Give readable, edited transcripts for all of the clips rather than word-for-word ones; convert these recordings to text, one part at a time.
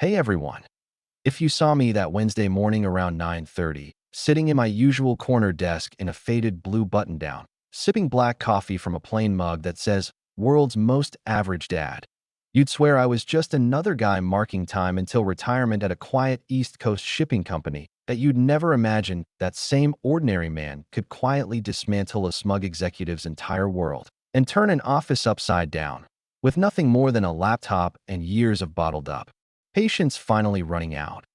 Hey everyone. If you saw me that Wednesday morning around 9:30, sitting in my usual corner desk in a faded blue button-down, sipping black coffee from a plain mug that says, "World's Most Average Dad," you'd swear I was just another guy marking time until retirement at a quiet East Coast shipping company that you'd never imagine that same ordinary man could quietly dismantle a smug executive's entire world and turn an office upside down, with nothing more than a laptop and years of bottled up patience finally running out.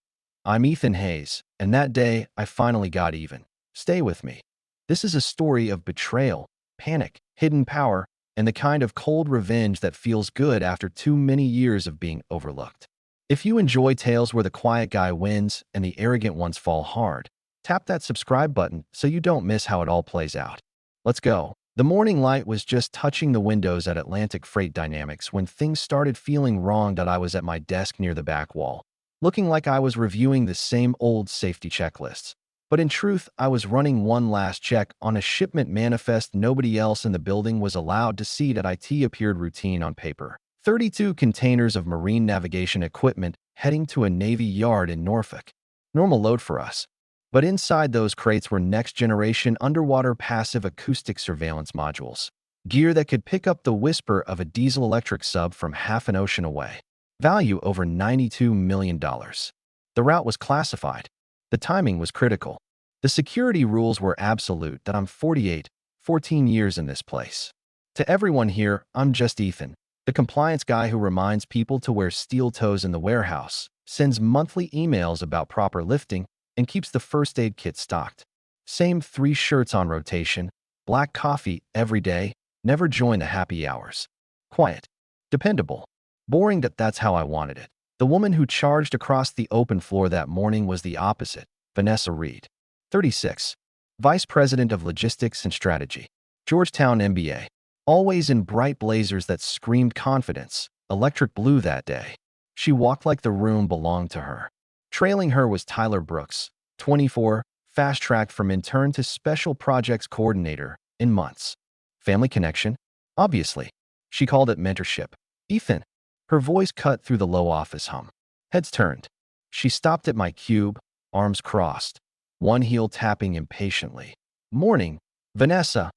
I'm Ethan Hayes, and that day I finally got even. Stay with me. This is a story of betrayal, panic, hidden power, and the kind of cold revenge that feels good after too many years of being overlooked. If you enjoy tales where the quiet guy wins and the arrogant ones fall hard, tap that subscribe button so you don't miss how it all plays out. Let's go. The morning light was just touching the windows at Atlantic Freight Dynamics when things started feeling wrong. That I was at my desk near the back wall, looking like I was reviewing the same old safety checklists. But in truth, I was running one last check on a shipment manifest nobody else in the building was allowed to see. That IT appeared routine on paper. 32 containers of marine navigation equipment heading to a Navy yard in Norfolk. Normal load for us. But inside those crates were next-generation underwater passive acoustic surveillance modules, gear that could pick up the whisper of a diesel-electric sub from half an ocean away. Value over $92 million. The route was classified. The timing was critical. The security rules were absolute. That I'm 48, 14 years in this place. To everyone here, I'm just Ethan, the compliance guy who reminds people to wear steel toes in the warehouse, sends monthly emails about proper lifting, and keeps the first aid kit stocked. Same 3 shirts on rotation, black coffee every day, never join the happy hours. Quiet. Dependable. Boring. That's how I wanted it. The woman who charged across the open floor that morning was the opposite, Vanessa Reed. 36. Vice President of Logistics and Strategy. Georgetown MBA. Always in bright blazers that screamed confidence, electric blue that day. She walked like the room belonged to her. Trailing her was Tyler Brooks, 24, fast-tracked from intern to special projects coordinator in months. Family connection? Obviously. She called it mentorship. Ethan. Her voice cut through the low office hum. Heads turned. She stopped at my cube, arms crossed, one heel tapping impatiently. "Morning, Vanessa,"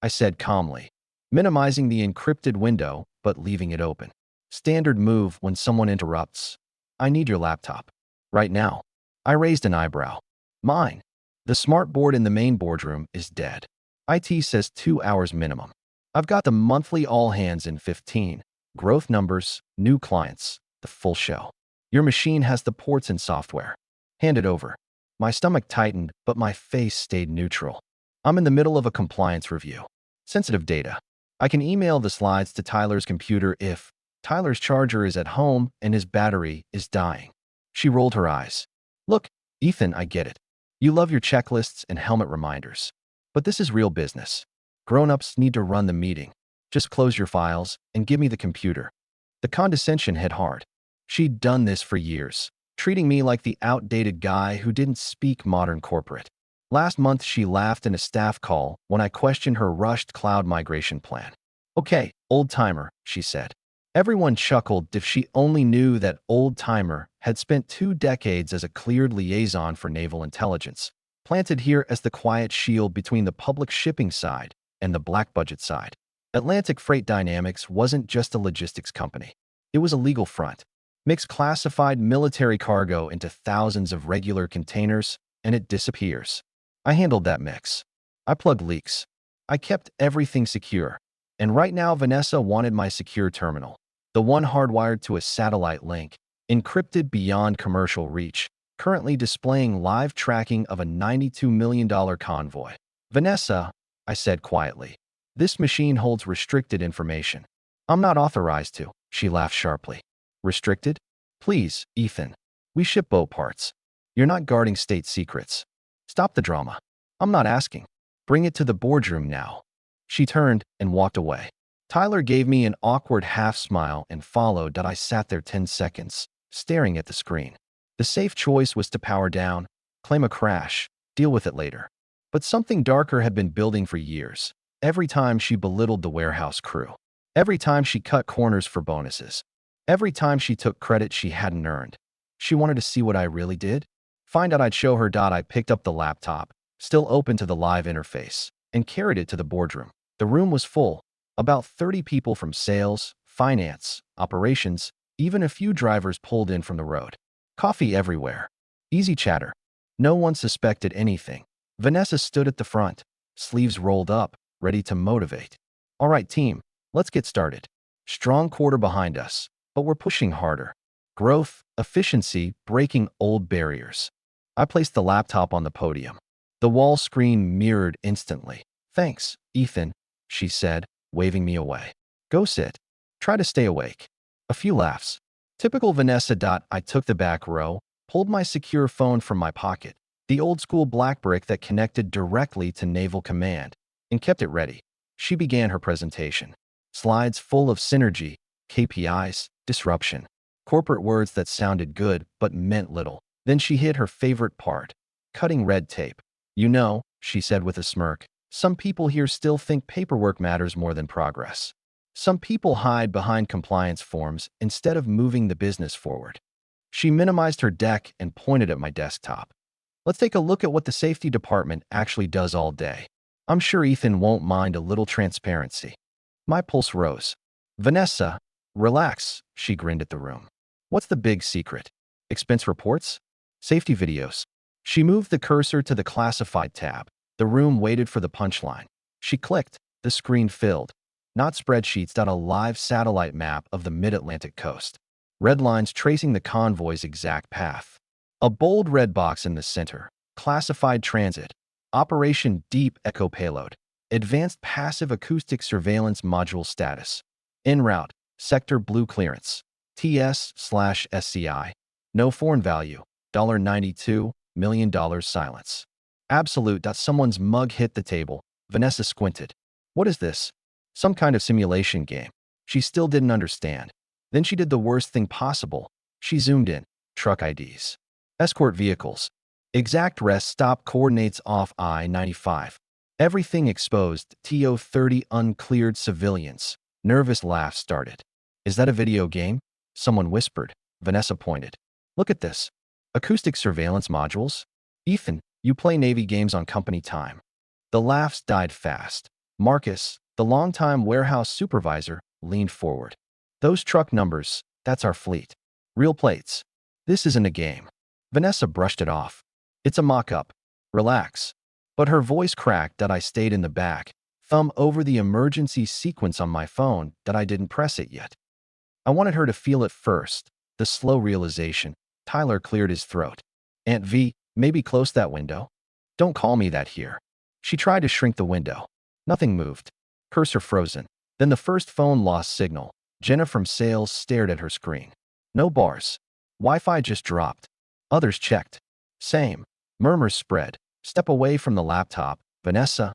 I said calmly, minimizing the encrypted window but leaving it open. Standard move when someone interrupts. "I need your laptop. Right now." I raised an eyebrow. "Mine. The smart board in the main boardroom is dead. IT says 2 hours minimum. I've got the monthly all hands in 15. Growth numbers, new clients, the full show. Your machine has the ports and software. Hand it over." My stomach tightened, but my face stayed neutral. I'm in the middle of a compliance review. Sensitive data. I can email the slides to Tyler's computer if Tyler's charger is at home and his battery is dying. She rolled her eyes. "Look, Ethan, I get it. You love your checklists and helmet reminders. But this is real business. Grown-ups need to run the meeting. Just close your files and give me the computer." The condescension hit hard. She'd done this for years, treating me like the outdated guy who didn't speak modern corporate. Last month, she laughed in a staff call when I questioned her rushed cloud migration plan. "Okay, old-timer," she said. Everyone chuckled if she only knew that old-timer had spent 2 decades as a cleared liaison for naval intelligence, planted here as the quiet shield between the public shipping side and the black budget side. Atlantic Freight Dynamics wasn't just a logistics company. It was a legal front. Mix classified military cargo into thousands of regular containers, and it disappears. I handled that mix. I plugged leaks. I kept everything secure. And right now, Vanessa wanted my secure terminal. The one hardwired to a satellite link, encrypted beyond commercial reach, currently displaying live tracking of a $92 million convoy. "Vanessa," I said quietly, "this machine holds restricted information." "I'm not authorized to," she laughed sharply. "Restricted? Please, Ethan. We ship boat parts. You're not guarding state secrets. Stop the drama." "I'm not asking. Bring it to the boardroom now." She turned and walked away. Tyler gave me an awkward half-smile and followed. I sat there 10 seconds, staring at the screen. The safe choice was to power down, claim a crash, deal with it later. But something darker had been building for years. Every time she belittled the warehouse crew. Every time she cut corners for bonuses. Every time she took credit she hadn't earned. She wanted to see what I really did? Find out I'd show her. I picked up the laptop, still open to the live interface, and carried it to the boardroom. The room was full, about 30 people from sales, finance, operations, even a few drivers pulled in from the road. Coffee everywhere. Easy chatter. No one suspected anything. Vanessa stood at the front, sleeves rolled up, ready to motivate. All right, team, let's get started. Strong quarter behind us, but we're pushing harder. Growth, efficiency, breaking old barriers. I placed the laptop on the podium. The wall screen mirrored instantly. Thanks, Ethan, she said, waving me away. Go sit. Try to stay awake. A few laughs. Typical Vanessa. I took the back row, pulled my secure phone from my pocket, the old-school black brick that connected directly to Naval Command, and kept it ready. She began her presentation. Slides full of synergy, KPIs, disruption, corporate words that sounded good but meant little. Then she hit her favorite part, cutting red tape. You know, she said with a smirk, some people here still think paperwork matters more than progress. Some people hide behind compliance forms instead of moving the business forward. She minimized her deck and pointed at my desktop. Let's take a look at what the safety department actually does all day. I'm sure Ethan won't mind a little transparency. My pulse rose. Vanessa, relax, she grinned at the room. What's the big secret? Expense reports? Safety videos? She moved the cursor to the classified tab. The room waited for the punchline. She clicked. The screen filled. Not spreadsheets. A live satellite map of the mid-Atlantic coast. Red lines tracing the convoy's exact path. A bold red box in the center. Classified transit. Operation Deep Echo Payload. Advanced Passive Acoustic Surveillance Module Status. En route. Sector Blue Clearance. TS/SCI. No foreign value. $92 million silence. Absolute. Someone's mug hit the table. Vanessa squinted. What is this? Some kind of simulation game. She still didn't understand. Then she did the worst thing possible. She zoomed in. Truck IDs. Escort vehicles. Exact rest stop coordinates off I-95. Everything exposed. TO-30 uncleared civilians. Nervous laughs started. Is that a video game? Someone whispered. Vanessa pointed. Look at this. Acoustic surveillance modules? Ethan, you play Navy games on company time. The laughs died fast. Marcus, the longtime warehouse supervisor, leaned forward. Those truck numbers, that's our fleet. Real plates. This isn't a game. Vanessa brushed it off. It's a mock-up. Relax. But her voice cracked. I stayed in the back, thumb over the emergency sequence on my phone. I didn't press it yet. I wanted her to feel it first, the slow realization. Tyler cleared his throat. Aunt V, maybe close that window? Don't call me that here. She tried to shrink the window. Nothing moved. Cursor frozen. Then the first phone lost signal. Jenna from sales stared at her screen. No bars. Wi-Fi just dropped. Others checked. Same. Murmurs spread. Step away from the laptop. Vanessa,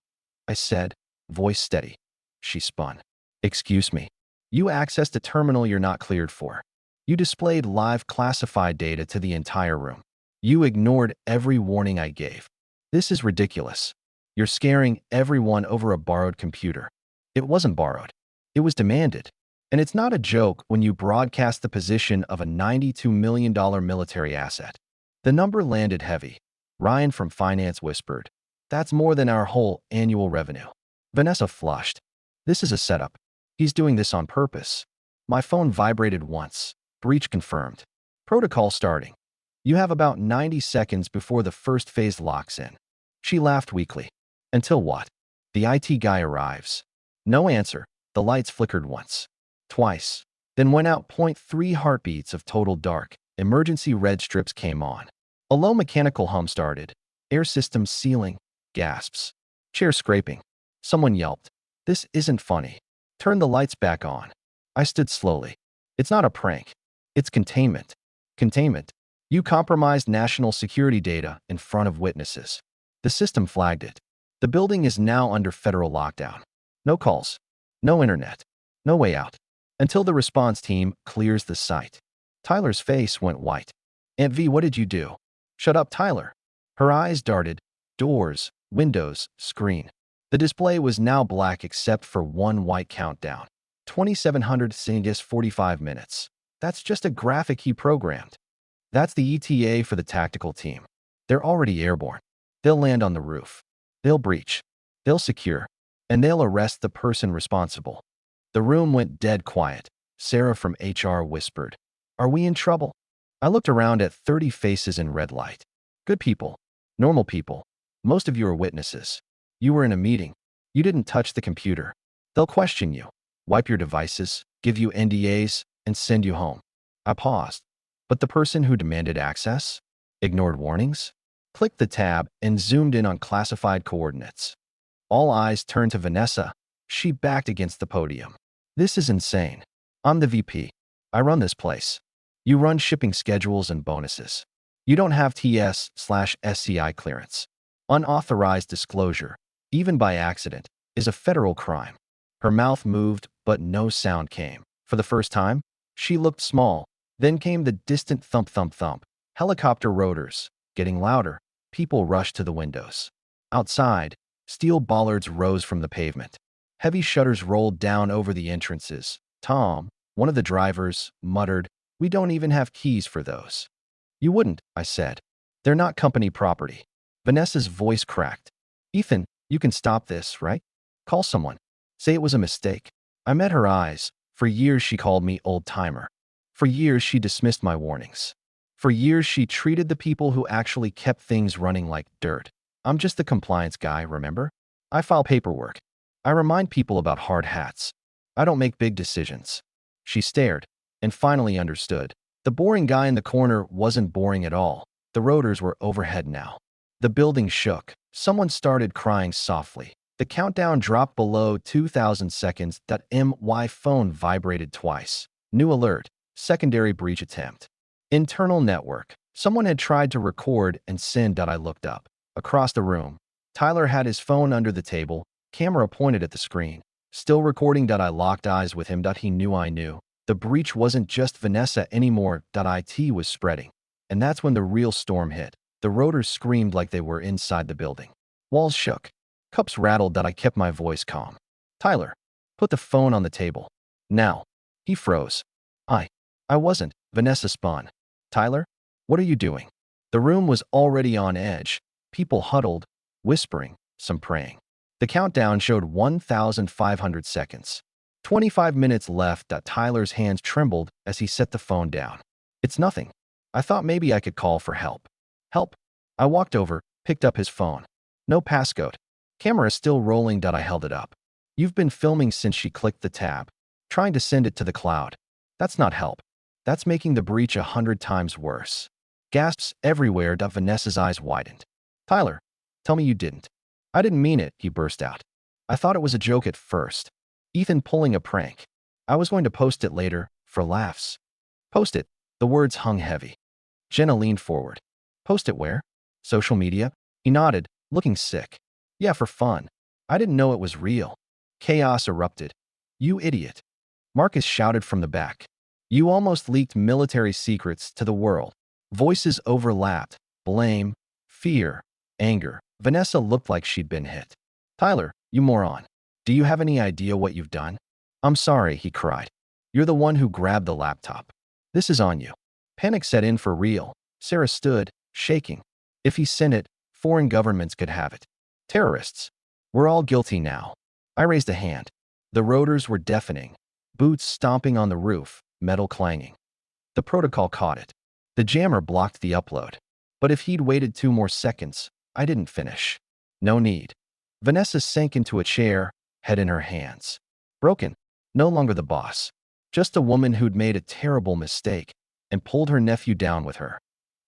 I said, voice steady. She spun. Excuse me. You accessed a terminal you're not cleared for. You displayed live classified data to the entire room. You ignored every warning I gave. This is ridiculous. You're scaring everyone over a borrowed computer. It wasn't borrowed. It was demanded. And it's not a joke when you broadcast the position of a $92 million military asset. The number landed heavy. Ryan from finance whispered, that's more than our whole annual revenue. Vanessa flushed. This is a setup. He's doing this on purpose. My phone vibrated once. Breach confirmed. Protocol starting. You have about 90 seconds before the first phase locks in. She laughed weakly. Until what? The IT guy arrives. No answer. The lights flickered once. Twice. Then went out. 0.3 heartbeats of total dark. Emergency red strips came on. A low mechanical hum started. Air systems sealing. Gasps. Chair scraping. Someone yelped. This isn't funny. Turn the lights back on. I stood slowly. It's not a prank. It's containment. Containment. You compromised national security data in front of witnesses. The system flagged it. The building is now under federal lockdown. No calls. No internet. No way out. Until the response team clears the site. Tyler's face went white. Aunt V, what did you do? Shut up, Tyler. Her eyes darted. Doors, windows, screen. The display was now black except for one white countdown. 2700 Singus 45 minutes. That's just a graphic he programmed. That's the ETA for the tactical team. They're already airborne. They'll land on the roof. They'll breach. They'll secure. And they'll arrest the person responsible. The room went dead quiet. Sarah from HR whispered, "Are we in trouble?" I looked around at 30 faces in red light. Good people. Normal people. Most of you are witnesses. You were in a meeting. You didn't touch the computer. They'll question you, wipe your devices, give you NDAs, and send you home. I paused. But the person who demanded access? Ignored warnings? Clicked the tab and zoomed in on classified coordinates. All eyes turned to Vanessa. She backed against the podium. "This is insane. I'm the VP. I run this place. You run shipping schedules and bonuses. You don't have TS/SCI clearance. Unauthorized disclosure, even by accident, is a federal crime." Her mouth moved, but no sound came. For the first time, she looked small. Then came the distant thump, thump, thump. Helicopter rotors, getting louder. People rushed to the windows. Outside, steel bollards rose from the pavement. Heavy shutters rolled down over the entrances. Tom, one of the drivers, muttered, "We don't even have keys for those." "You wouldn't," I said. "They're not company property." Vanessa's voice cracked. "Ethan, you can stop this, right? Call someone. Say it was a mistake." I met her eyes. For years she called me old-timer. For years she dismissed my warnings. For years she treated the people who actually kept things running like dirt. "I'm just the compliance guy, remember? I file paperwork. I remind people about hard hats. I don't make big decisions." She stared, and finally understood. The boring guy in the corner wasn't boring at all. The rotors were overhead now. The building shook. Someone started crying softly. The countdown dropped below 2,000 seconds. My phone vibrated twice. New alert. Secondary breach attempt. Internal network. Someone had tried to record and send. I looked up. Across the room, Tyler had his phone under the table, camera pointed at the screen. Still recording. I locked eyes with him. He knew I knew. The breach wasn't just Vanessa anymore. IT was spreading. And that's when the real storm hit. The rotors screamed like they were inside the building. Walls shook. Cups rattled. I kept my voice calm. "Tyler, put the phone on the table. Now." He froze. I wasn't." Vanessa spun. "Tyler, what are you doing?" The room was already on edge. People huddled, whispering, some praying. The countdown showed 1,500 seconds. 25 minutes left. Tyler's hands trembled as he set the phone down. "It's nothing. I thought maybe I could call for help." "Help?" I walked over, picked up his phone. No passcode. Camera still rolling. I held it up. "You've been filming since." She clicked the tab, trying to send it to the cloud. "That's not help. That's making the breach 100 times worse." Gasps everywhere. Vanessa's eyes widened. "Tyler, tell me you didn't." "I didn't mean it," he burst out. "I thought it was a joke at first. Ethan pulling a prank. I was going to post it later, for laughs." "Post it." The words hung heavy. Jenna leaned forward. "Post it where?" "Social media." He nodded, looking sick. "Yeah, for fun. I didn't know it was real." Chaos erupted. "You idiot." Marcus shouted from the back. "You almost leaked military secrets to the world." Voices overlapped. Blame, fear, anger. Vanessa looked like she'd been hit. "Tyler, you moron. Do you have any idea what you've done?" "I'm sorry," he cried. "You're the one who grabbed the laptop. This is on you." Panic set in for real. Sarah stood, shaking. "If he sent it, foreign governments could have it. Terrorists. We're all guilty now." I raised a hand. The rotors were deafening. Boots stomping on the roof, metal clanging. The protocol caught it. The jammer blocked the upload. But if he'd waited 2 more seconds, I didn't finish. No need. Vanessa sank into a chair, head in her hands. Broken. No longer the boss. Just a woman who'd made a terrible mistake and pulled her nephew down with her.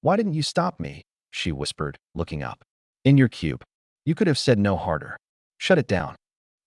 "Why didn't you stop me?" she whispered, looking up. "In your cube. You could have said no harder. Shut it down."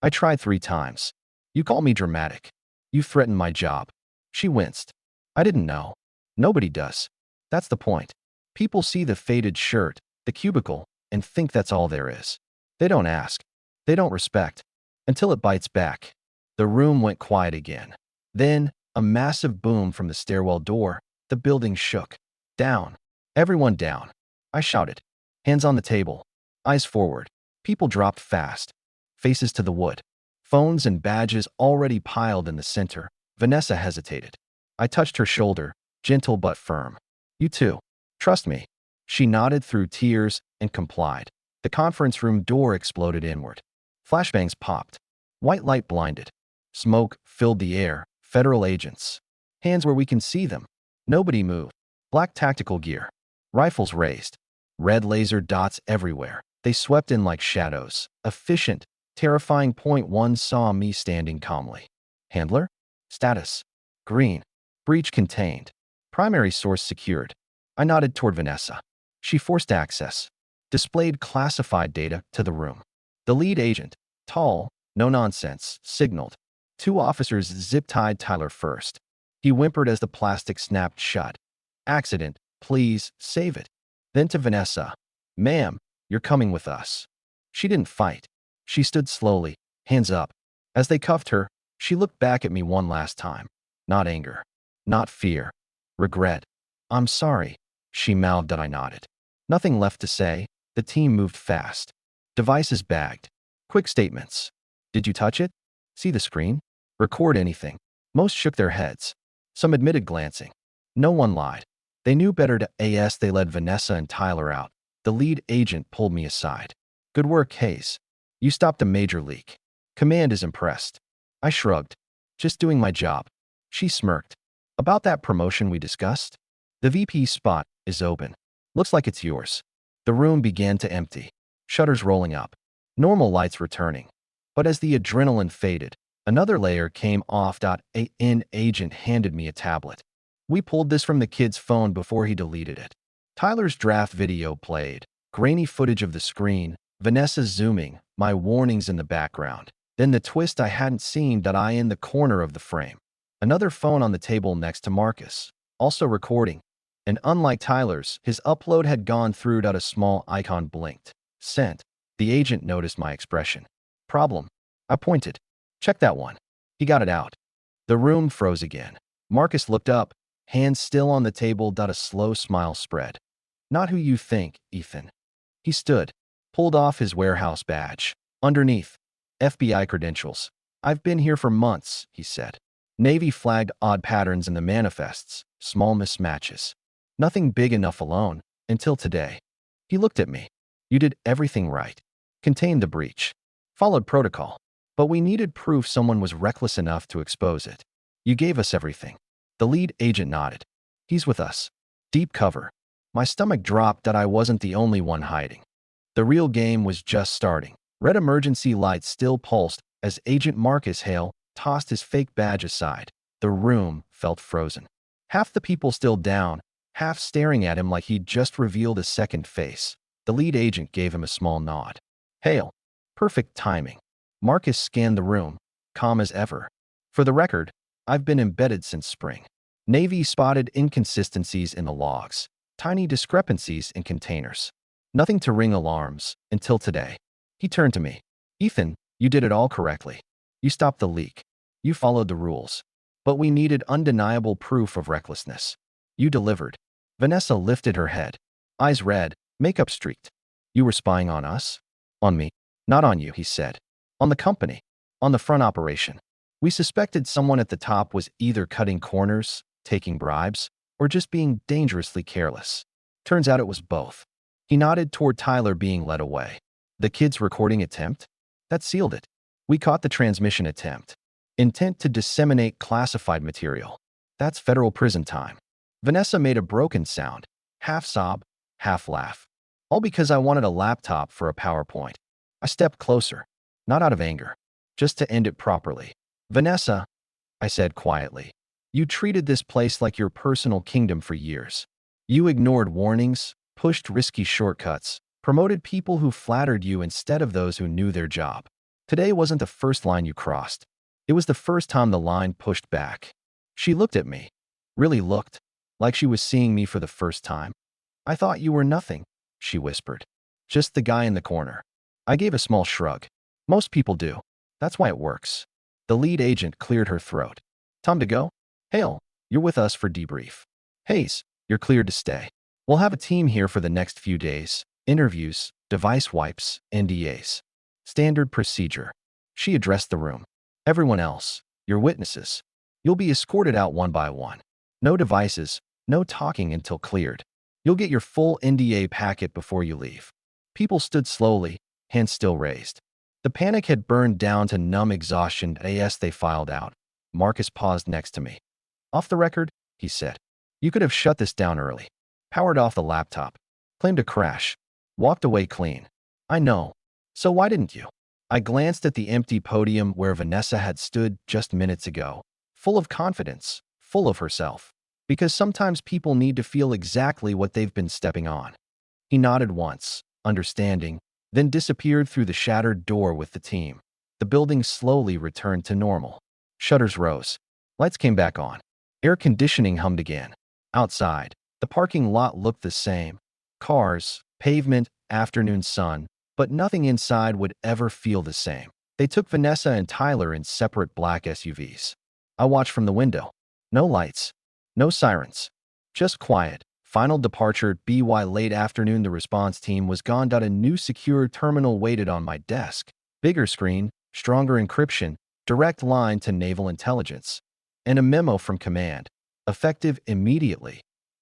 "I tried 3 times. You call me dramatic. You threatened my job." She winced. "I didn't know. Nobody does. That's the point. People see the faded shirt, the cubicle, and think that's all there is. They don't ask. They don't respect. Until it bites back." The room went quiet again. Then, a massive boom from the stairwell door. The building shook. "Down. Everyone down." I shouted. Hands on the table. Eyes forward. People dropped fast. Faces to the wood. Phones and badges already piled in the center. Vanessa hesitated. I touched her shoulder, gentle but firm. You too. Trust me. She nodded through tears and complied. The conference room door exploded inward. Flashbangs popped. White light blinded. Smoke filled the air. Federal agents. Hands where we can see them. Nobody moved. Black tactical gear. Rifles raised. Red laser dots everywhere. They swept in like shadows. Efficient, terrifying. Point one saw me standing calmly. Handler? Status. Green. Breach contained. Primary source secured. I nodded toward Vanessa. She forced access. Displayed classified data to the room. The lead agent, tall, no nonsense, signaled. Two officers zip-tied Tyler first. He whimpered as the plastic snapped shut. Accident, please, save it. Then to Vanessa. Ma'am, you're coming with us. She didn't fight. She stood slowly, hands up. As they cuffed her, she looked back at me one last time. Not anger. Not fear. Regret. I'm sorry, she mouthed. That I nodded. Nothing left to say. The team moved fast. Devices bagged. Quick statements. Did you touch it? See the screen? Record anything. Most shook their heads. Some admitted glancing. No one lied. They knew better to AS. They led Vanessa and Tyler out. The lead agent pulled me aside. Good work, Hayes. You stopped a major leak. Command is impressed. I shrugged. Just doing my job. She smirked. About that promotion we discussed? The VP spot is open. Looks like it's yours. The room began to empty. Shutters rolling up. Normal lights returning. But as the adrenaline faded, another layer came off. An agent handed me a tablet. We pulled this from the kid's phone before he deleted it. Tyler's draft video played. Grainy footage of the screen. Vanessa zooming. My warnings in the background. Then the twist I hadn't seen. I in the corner of the frame. Another phone on the table next to Marcus. Also recording. And unlike Tyler's, his upload had gone through. A small icon blinked. Sent. The agent noticed my expression. Problem. I pointed. Check that one. He got it out. The room froze again. Marcus looked up, hands still on the table. A slow smile spread. Not who you think, Ethan. He stood, pulled off his warehouse badge. Underneath, FBI credentials. I've been here for months, he said. Navy flagged odd patterns in the manifests, small mismatches. Nothing big enough alone, until today. He looked at me. You did everything right. Contained the breach. Followed protocol. But we needed proof someone was reckless enough to expose it. You gave us everything. The lead agent nodded. He's with us. Deep cover. My stomach dropped. I wasn't the only one hiding. The real game was just starting. Red emergency lights still pulsed as Agent Marcus Hale tossed his fake badge aside. The room felt frozen. Half the people still down, half staring at him like he'd just revealed a second face. The lead agent gave him a small nod. Hale. Perfect timing. Marcus scanned the room, calm as ever. For the record, I've been embedded since spring. Navy spotted inconsistencies in the logs, tiny discrepancies in containers. Nothing to ring alarms until today. He turned to me. Ethan, you did it all correctly. You stopped the leak. You followed the rules. But we needed undeniable proof of recklessness. You delivered. Vanessa lifted her head. Eyes red, makeup streaked. You were spying on us? On me. Not on you, he said. On the company. On the front operation. We suspected someone at the top was either cutting corners, taking bribes, or just being dangerously careless. Turns out it was both. He nodded toward Tyler being led away. The kid's recording attempt? That sealed it. We caught the transmission attempt. Intent to disseminate classified material. That's federal prison time. Vanessa made a broken sound. Half sob, half laugh. All because I wanted a laptop for a PowerPoint. I stepped closer. Not out of anger. Just to end it properly. Vanessa, I said quietly. You treated this place like your personal kingdom for years. You ignored warnings, pushed risky shortcuts, promoted people who flattered you instead of those who knew their job. Today wasn't the first line you crossed. It was the first time the line pushed back. She looked at me. Really looked. Like she was seeing me for the first time. I thought you were nothing, she whispered. Just the guy in the corner. I gave a small shrug. Most people do. That's why it works. The lead agent cleared her throat. Time to go? Hale, you're with us for debrief. Hayes, you're cleared to stay. We'll have a team here for the next few days. Interviews, device wipes, NDAs. Standard procedure. She addressed the room. Everyone else, your witnesses. You'll be escorted out one by one. No devices, No talking until cleared. You'll get your full NDA packet before you leave. People stood slowly, hands still raised. The panic had burned down to numb exhaustion as they filed out. Marcus paused next to me. Off the record, he said. You could have shut this down early. Powered off the laptop. Claimed a crash. Walked away clean. I know. So why didn't you? I glanced at the empty podium where Vanessa had stood just minutes ago. Full of confidence. Full of herself. Because sometimes people need to feel exactly what they've been stepping on. He nodded once, understanding, then disappeared through the shattered door with the team. The building slowly returned to normal. Shutters rose. Lights came back on. Air conditioning hummed again. Outside, the parking lot looked the same. Cars, pavement, afternoon sun, but nothing inside would ever feel the same. They took Vanessa and Tyler in separate black SUVs. I watched from the window. No lights. No sirens. Just quiet. Final departure. By late afternoon, the response team was gone. A new secure terminal waited on my desk. Bigger screen, stronger encryption, direct line to naval intelligence. And a memo from command. Effective immediately.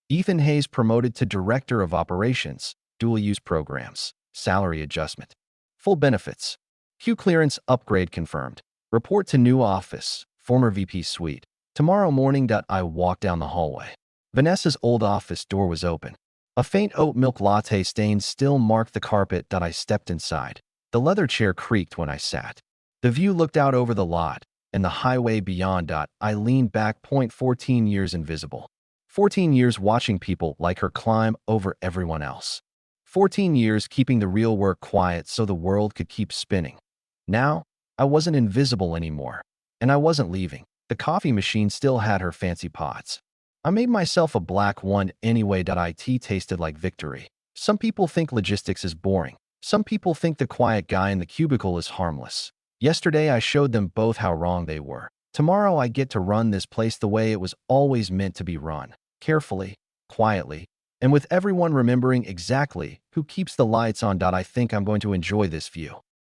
Ethan Hayes promoted to Director of Operations, Dual-Use Programs, Salary Adjustment. Full benefits. Q clearance upgrade confirmed. Report to new office, former VP suite. Tomorrow morning. I walked down the hallway. Vanessa's old office door was open. A faint oat milk latte stain still marked the carpet. I stepped inside. The leather chair creaked when I sat. The view looked out over the lot and the highway beyond. I leaned back. 14 years invisible. 14 years watching people like her climb over everyone else. 14 years keeping the real work quiet so the world could keep spinning. Now, I wasn't invisible anymore. And I wasn't leaving. The coffee machine still had her fancy pots. I made myself a black one anyway. It tasted like victory. Some people think logistics is boring. Some people think the quiet guy in the cubicle is harmless. Yesterday, I showed them both how wrong they were. Tomorrow, I get to run this place the way it was always meant to be run. Carefully, quietly, and with everyone remembering exactly who keeps the lights on. I think I'm going to enjoy this view.